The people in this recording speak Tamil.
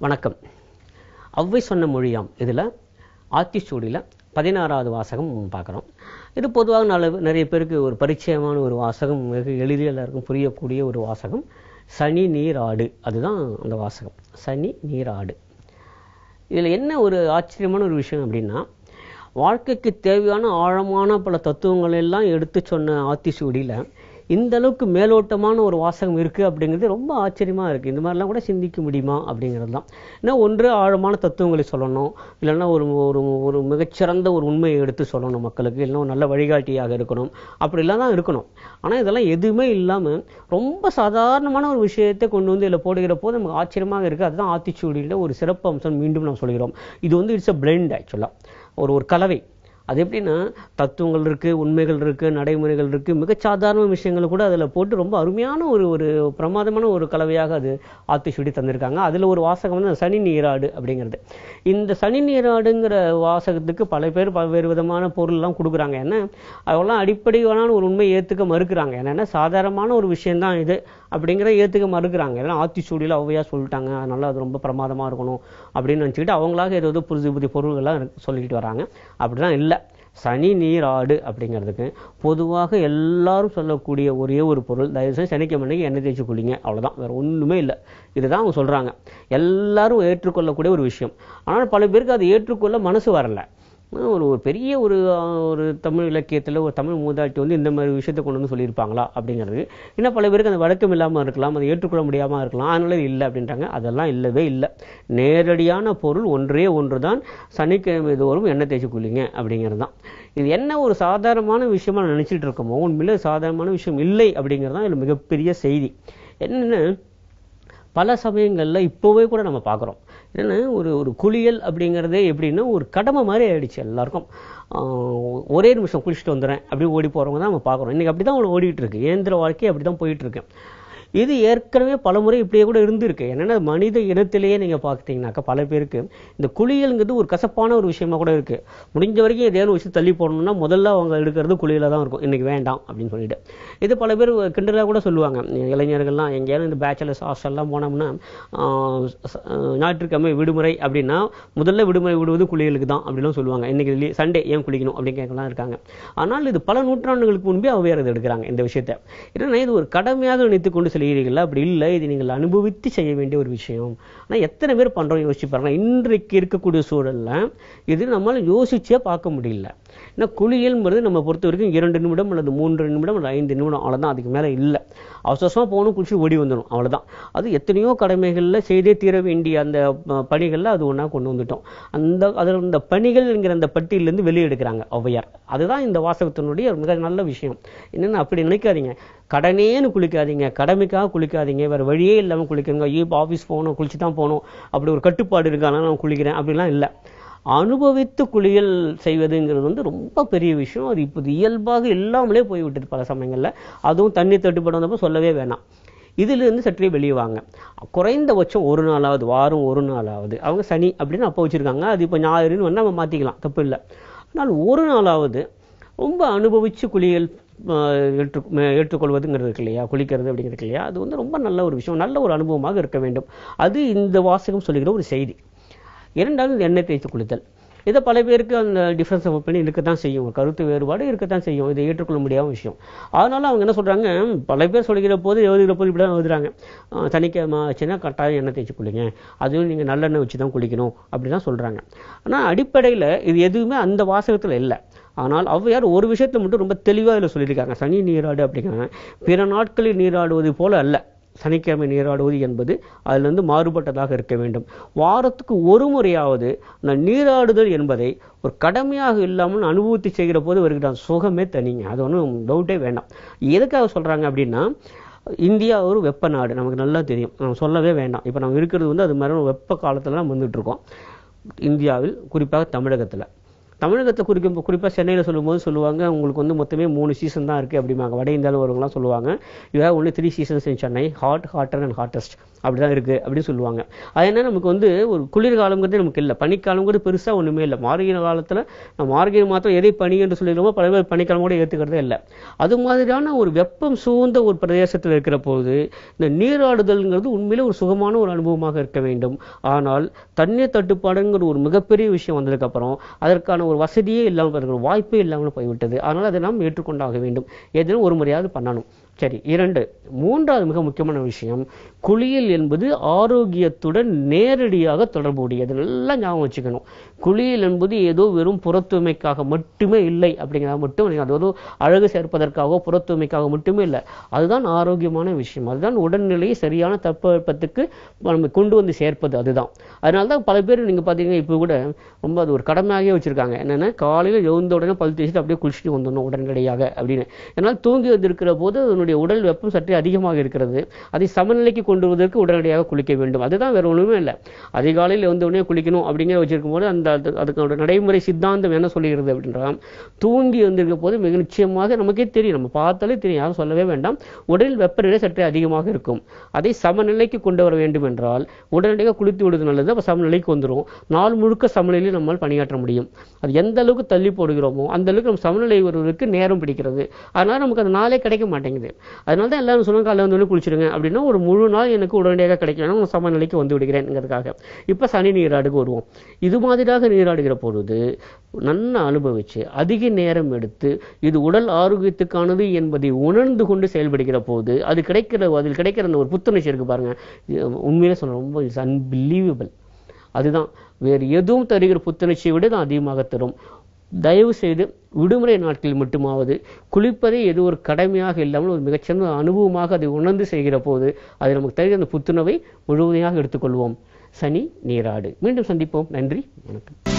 வணக்கம். ஔவை சொன்ன மொழியாம் இதில் ஆத்திச்சூடியில் 16வது வாசகம் பார்க்குறோம். இது பொதுவாக நிறைய பேருக்கு ஒரு பரிச்சயமான ஒரு வாசகம், மிக எளிதில் எல்லாருக்கும் புரியக்கூடிய ஒரு வாசகம். சனி நீர் ஆடு, அதுதான் அந்த வாசகம். சனி நீர் ஆடு. இதில் என்ன ஒரு ஆச்சரியமான ஒரு விஷயம் அப்படின்னா, வாழ்க்கைக்கு தேவையான ஆழமான பல தத்துவங்கள் எல்லாம் எடுத்து சொன்ன ஆத்திச்சூடியில் இந்த அளவுக்கு மேலோட்டமான ஒரு வாசகம் இருக்குது அப்படிங்கிறது ரொம்ப ஆச்சரியமாக இருக்குது. இந்த மாதிரிலாம் கூட சிந்திக்க முடியுமா அப்படிங்கிறது தான். ஏன்னா ஒன்று ஆழமான தத்துவங்களை சொல்லணும், இல்லைன்னா ஒரு ஒரு ஒரு மிகச்சிறந்த ஒரு உண்மையை எடுத்து சொல்லணும் மக்களுக்கு, இல்லைன்னா ஒரு நல்ல வழிகாட்டியாக இருக்கணும், அப்படிலாம் தான் இருக்கணும். ஆனால் இதெல்லாம் எதுவுமே இல்லாமல் ரொம்ப சாதாரணமான ஒரு விஷயத்தை கொண்டு வந்து இதில் போடுகிற போது நமக்கு ஆச்சரியமாக இருக்குது. அதுதான் ஆத்திச்சூடியில் ஒரு சிறப்பு அம்சம். மீண்டும் நாம் சொல்கிறோம், இது வந்து இட்ஸ் அ பிளெண்ட். ஆக்சுவலாக ஒரு கலவை. அது எப்படின்னா, தத்துவங்கள் இருக்குது, உண்மைகள் இருக்குது, நடைமுறைகள் இருக்குது, மிகச்சாதாரண விஷயங்களை கூட அதில் போட்டு ரொம்ப அருமையான ஒரு பிரமாதமான ஒரு கலவையாக அது ஆத்திச்சூடி தந்திருக்காங்க. அதில் ஒரு வாசகம் வந்து சனி நீராடு அப்படிங்கிறது. இந்த சனி நீராடுங்கிற வாசகத்துக்கு பல பேர் பல்வேறு விதமான பொருள்லாம் கொடுக்குறாங்க. ஏன்னா அதெல்லாம் அடிப்படையான ஒரு உண்மை ஏற்றுக்க மறுக்கிறாங்க. ஏன்னா சாதாரணமான ஒரு விஷயந்தான் இது அப்படிங்கிறத ஏற்றுக்க மறுக்கிறாங்க. ஏன்னா ஆத்திச்சூடியில் ஔவையாக சொல்லிட்டாங்க, அதனால அது ரொம்ப பிரமாதமாக இருக்கணும் அப்படின்னு நினச்சிக்கிட்டு அவங்களாக ஏதாவது புது புது பொருள்கள்லாம் சொல்லிக்கிட்டு வராங்க. அப்படிலாம் இல்லை. சனி நீர் ஆடு அப்படிங்கிறதுக்கு பொதுவாக எல்லாரும் சொல்லக்கூடிய ஒரே ஒரு பொருள், தயவுசெய்து சனிக்கிழமைக்கு எண்ணெய் தேய்ச்சி குளிங்க, அவ்வளோதான், வேறு ஒன்றுமே இல்லை. இதுதான் அவங்க சொல்கிறாங்க. எல்லாரும் ஏற்றுக்கொள்ளக்கூடிய ஒரு விஷயம். ஆனால் பல பேருக்கு அதை ஏற்றுக்கொள்ள மனசு வரலை. ஒரு பெரிய ஒரு தமிழ் இலக்கியத்தில் ஒரு தமிழ் மூதாட்டி வந்து இந்த மாதிரி விஷயத்தை கொண்டு வந்து சொல்லியிருப்பாங்களா அப்படிங்கிறது. இன்னும் பல பேருக்கு அந்த வழக்கம் இல்லாமல் இருக்கலாம், அதை ஏற்றுக்கொள்ள முடியாமல் இருக்கலாம், அதனால இது இல்லை அப்படின்றாங்க. அதெல்லாம் இல்லவே இல்லை. நேரடியான பொருள் ஒன்றே ஒன்று தான், சனிக்கிழமை தோறும் எண்ணெய் தேய்ச்சி குளிங்க அப்படிங்கிறது தான். இது என்ன ஒரு சாதாரணமான விஷயமா நினச்சிட்டு இருக்கோமோ, உண்மையிலே சாதாரணமான விஷயம் இல்லை அப்படிங்கிறது தான் இதில் மிகப்பெரிய செய்தி. என்னென்னு பல சமயங்களில் இப்போவே கூட நம்ம பார்க்குறோம். ஏன்னா ஒரு குளியல் அப்படிங்கிறதே எப்படின்னா ஒரு கடமை மாதிரி ஆயிடுச்சு எல்லாருக்கும். ஒரே நிமிஷம் குளிச்சுட்டு வந்துடுறேன் அப்படி ஓடி போகிறவங்க தான் நம்ம பார்க்குறோம். இன்றைக்கி அப்படி தான் ஓடிட்டு இருக்கு. இயந்திர வாழ்க்கை அப்படி தான் போயிட்டுருக்கு. இது ஏற்கனவே பல முறை இப்படியே கூட இருந்திருக்கு. என்னென்னா மனித இனத்திலேயே நீங்கள் பார்த்தீங்கன்னாக்கா பல பேருக்கு இந்த குளியலுங்கிறது ஒரு கசப்பான ஒரு விஷயமா கூட இருக்குது. முடிஞ்ச வரைக்கும் ஏதாவது ஒரு விஷயம் தள்ளி போடணும்னா முதல்ல அவங்க எடுக்கிறது குளியலாக தான் இருக்கும், இன்றைக்கி வேண்டாம் அப்படின்னு சொல்லிட்டு. இது பல பேர் கிண்டலாக கூட சொல்லுவாங்க. இளைஞர்கள்லாம் எங்கேயாவது இந்த பேச்சுலர்ஸ் ஹாஸ்டல்லாம் போனோம்னா ஞாயிற்றுக்கிழமை விடுமுறை அப்படின்னா முதல்ல விடுமுறை விடுவது குளியலுக்கு தான் அப்படிலாம் சொல்லுவாங்க. இன்றைக்கி சண்டே ஏன் குளிக்கணும் அப்படின்னு கேட்கலாம் இருக்காங்க. ஆனால் இது பல நூற்றாண்டுகளுக்கு முன்பே அவ்வையார் இது எடுக்கிறாங்க இந்த விஷயத்தை. ஏன்னா இது ஒரு கடமையாக நினைத்து கொண்டு அப்படி இல்லை, இது நீங்கள் அனுபவித்து செய்ய வேண்டிய ஒரு விஷயம். ஆனால் எத்தனை பேர் பண்ணுறோம் யோசிச்சு பாருங்க. இன்றைக்கு இருக்கக்கூடிய சூழல்ல இது நம்மளால யோசிச்சே பார்க்க முடியல. ஏன்னா குளியல்ங்கிறது நம்ம பொறுத்த வரைக்கும் 2 நிமிடம் அல்லது 3 நிமிடம் அல்லது 5 நிமிடம், அவ்வளோதான். அதுக்கு மேலே இல்லை. அவசரமாக போகணும், குளிச்சு ஓடி வந்துடும், அவ்வளோதான். அது எத்தனையோ கடமைகளில் செய்தே தீர வேண்டிய அந்த பணிகளில் அது ஒன்றா கொண்டு வந்துட்டோம். அதில் இந்த பணிகள் என்கிற அந்த பட்டியலேருந்து வெளியே எடுக்கிறாங்க ஔவையார். அதுதான் இந்த வாசகத்தினுடைய மிக நல்ல விஷயம். என்னென்னா அப்படி நினைக்காதீங்க, கடனேன்னு குளிக்காதீங்க, கடமைக்காக குளிக்காதீங்க, வேறு வழியே இல்லாமல் குளிக்கிறீங்க. இப்போ ஆஃபீஸ் போகணும், குளிச்சு தான் போகணும், அப்படி ஒரு கட்டுப்பாடு இருக்கானா நான் குளிக்கிறேன் அப்படிலாம் இல்லை. அனுபவித்து குளியல் செய்வதுங்கிறது வந்து ரொம்ப பெரிய விஷயம். அது இப்போ இயல்பாக எல்லாமலே போய்விட்டது பல சமயங்களில். அதுவும் தண்ணி தட்டுப்பாடு வந்தப்போ சொல்லவே வேணாம். இதிலிருந்து சற்றே வெளியே வாங்க. குறைந்தபட்சம் ஒரு நாளாவது, வாரம் ஒரு நாளாவது அவங்க சனி அப்படின்னு அப்போ வச்சுருக்காங்க. அது இப்போ ஞாயிறுன்னு வந்து நம்ம மாற்றிக்கலாம், தப்பு இல்லை. ஆனால் ஒரு நாளாவது ரொம்ப அனுபவித்து குளியல் ஏற்றுக்கொள்வதுங்கிறது இருக்கு இல்லையா, குளிக்கிறது அப்படிங்கிறது இல்லையா, அது வந்து ரொம்ப நல்ல ஒரு விஷயம், நல்ல ஒரு அனுபவமாக இருக்க வேண்டும். அது இந்த வாசகம் சொல்லுகிற ஒரு செய்தி. இரண்டாவது எண்ணெய் தேய்ச்சி குளித்தல். இதை பல பேருக்கு அந்த டிஃப்ரென்ஸ் ஆஃப் ஒப்பீனியன் இருக்கத்தான் செய்யும், கருத்து வேறுபாடு இருக்கத்தான் செய்யும். இதை ஏற்றுக்கொள்ள முடியாத விஷயம். அதனால அவங்க என்ன சொல்கிறாங்க, பல பேர் சொல்கிற போது எழுதுகிற போது இப்படி தான் எழுதுறாங்க. சனிக்கிழமை ஆச்சுன்னா கட்டாயம் எண்ணெய் தேய்ச்சி குளிங்க, அதுவும் நீங்கள் நல்லெண்ணெய் வச்சு தான் குளிக்கணும் அப்படி தான் சொல்கிறாங்க. ஆனால் அடிப்படையில் இது எதுவுமே அந்த வாசகத்தில் இல்லை. ஆனால் ஔவையார் ஒரு விஷயத்தை மட்டும் ரொம்ப தெளிவாக இதில் சொல்லியிருக்காங்க. சனி நீராடு அப்படிங்கிறாங்க. பிற நாட்களில் நீராடுவது போல அல்ல சனிக்கிழமை நீராடுவது என்பது, அதிலிருந்து மாறுபட்டதாக இருக்க வேண்டும். வாரத்துக்கு ஒரு முறையாவது அந்த நீராடுதல் என்பதை ஒரு கடமையாக இல்லாமல் அனுபவித்து செய்கிற போது வருகிற சுகமே தனிங்க. அது ஒன்றும் டவுட்டே வேண்டாம். எதுக்காக சொல்கிறாங்க அப்படின்னா, இந்தியா ஒரு வெப்ப நாடு, நமக்கு நல்லா தெரியும், நம்ம சொல்லவே வேண்டாம். இப்போ நம்ம இருக்கிறது வந்து அது மாதிரி வெப்ப காலத்தில் நம்ம வந்துட்டுருக்கோம். இந்தியாவில் குறிப்பாக தமிழகத்தில் குறிப்பாக சென்னையில் சொல்லுவாங்க, உங்களுக்கு வந்து மொத்தமே 3 சீசன் தான் இருக்குது அப்படிம்பாங்க. வட இந்தியாவில் வருவங்களாம் சொல்லுவாங்க, you have only 3 seasons in Chennai, hot, hotter and hottest அப்படிதான் இருக்கு அப்படின்னு சொல்லுவாங்க. அது என்ன, நமக்கு ஒரு குளிர்காலங்கிறது நமக்கு இல்லை, பனிக்காலங்கிறது பெருசா ஒண்ணுமே இல்லை. மார்கழி காலத்துல நம்ம மார்கழி மாத்திரம் எதை பனி என்று சொல்லிடுவோமோ பல பேர் பனிக்காலம் கூட ஏத்துக்கிறதே இல்லை. அது மாதிரியான ஒரு வெப்பம் சூழ்ந்த ஒரு பிரதேசத்தில் இருக்கிற போது இந்த நீராடுதல்ங்கிறது உண்மையிலே ஒரு சுகமான ஒரு அனுபவமாக இருக்க வேண்டும். ஆனால் தண்ணீர் தட்டுப்பாடுங்கிற ஒரு மிகப்பெரிய விஷயம் வந்ததுக்கு அப்புறம் அதற்கான ஒரு வசதியே இல்லாமல் இருக்கிற வாய்ப்பே இல்லாமல் போய்விட்டது. அதனால் அதை நாம் ஏற்றுக்கொண்டாக வேண்டும். ஏதேனும் ஒரு முறையாவது பண்ணணும். சரி, 2 3வது மிக முக்கியமான விஷயம், குளியல் என்பது ஆரோக்கியத்துடன் நேரடியாக தொடர்புடையது. நல்லா ஞாபகம் வச்சுக்கணும். குளியல் என்பது ஏதோ வெறும் புறத்தூய்மைக்காக மட்டுமே இல்லை அப்படிங்கிறத மட்டும், அது அழகு சேர்ப்பதற்காக புறத்தூய்மைக்காக மட்டுமே இல்லை. அதுதான் ஆரோக்கியமான விஷயம். அதுதான் உடல்நிலையை சரியான தட்பவெப்பத்துக்கு நம்ம கொண்டு வந்து சேர்ப்பது. அதுதான். அதனால தான் பல பேர் நீங்க பார்த்தீங்கன்னா இப்போ கூட ரொம்ப அது ஒரு கடமையாகவே வச்சிருக்காங்க. என்னன்னா, காலையில் எழுந்த உடனே பல் தேய்ச்சிட்டு அப்படியே குளிச்சுட்டு வந்துடணும் உடனடியாக அப்படின்னு. ஏன்னால் தூங்கி வந்திருக்கிற போது உடல் வெப்பம் சற்றே அதிகமாக இருக்கிறது. அதை சமநிலைக்கு கொண்டு வருவதற்கு உடனடியாக குளிக்க வேண்டும். அதுதான், வேற ஒண்ணுமே இல்லை. அதிகாலையில் உடனே குளிக்கணும் அப்படிங்கிற வச்சிருக்கும் போது அதுக்கு நடைமுறை சித்தாந்தம் என்ன சொல்லுகிறது அப்படின்றா, தூங்கி வந்திருக்க போது மிக நிச்சயமாக நமக்கே தெரியும், நம்ம பார்த்தாலே தெரியும், யாரும் சொல்லவே வேண்டாம், உடல் வெப்பநிலை சற்றே அதிகமாக இருக்கும். அதை சமநிலைக்கு கொண்டு வர வேண்டும் என்றால் உடனடியாக குளித்து விடுவது நல்லது. அப்ப சமநிலைக்கு வந்துடும். நாள் முழுக்க சமநிலையில் நம்மால் பணியாற்ற முடியும். அது எந்த அளவுக்கு தள்ளி போடுகிறோமோ அந்த அளவுக்கு நம்ம சமநிலை வருவதற்கு நேரம் பிடிக்கிறது. அதனால நமக்கு அந்த நாளே கிடைக்க மாட்டேங்குது. அதனால தான் எல்லாரும் சொன்னாங்க, காலையில் வந்து குளிச்சிடுங்க அப்படின்னா ஒரு முழு நாள் எனக்கு உடனடியாக கிடைக்கணும், சமநிலைக்கு வந்து விடுகிறேன்ங்கிறதுக்காக. இப்போ சனி நீராடுக்கு வருவோம். இது மாதிரியாக நீராடுகிற பொழுது நல்லா அனுபவிச்சு அதிக நேரம் எடுத்து இது உடல் ஆரோக்கியத்துக்கானது என்பதை உணர்ந்து கொண்டு செயல்படுகிற போது அதில் கிடைக்கிற அந்த ஒரு புத்துணர்ச்சி இருக்கு பாருங்க, உண்மையிலே சொல்ல ரொம்ப இட்ஸ் அன்பிலீவபிள். அதுதான், வேறு எதுவும் தருகிற புத்துணர்ச்சியை விட தான் அதிகமாக தரும். தயவு செய்து விடுமுறை நாட்களில் மட்டுமாவது குளிப்பதை ஏதோ ஒரு கடமையாக இல்லாமல் ஒரு மிகச்சிறந்த அனுபவமாக அதை உணர்ந்து செய்கிற போது அது நமக்கு தருகிற அந்த புத்துணர்வை முழுமையாக எடுத்துக்கொள்வோம். சனி நீராடு. மீண்டும் சந்திப்போம். நன்றி, வணக்கம்.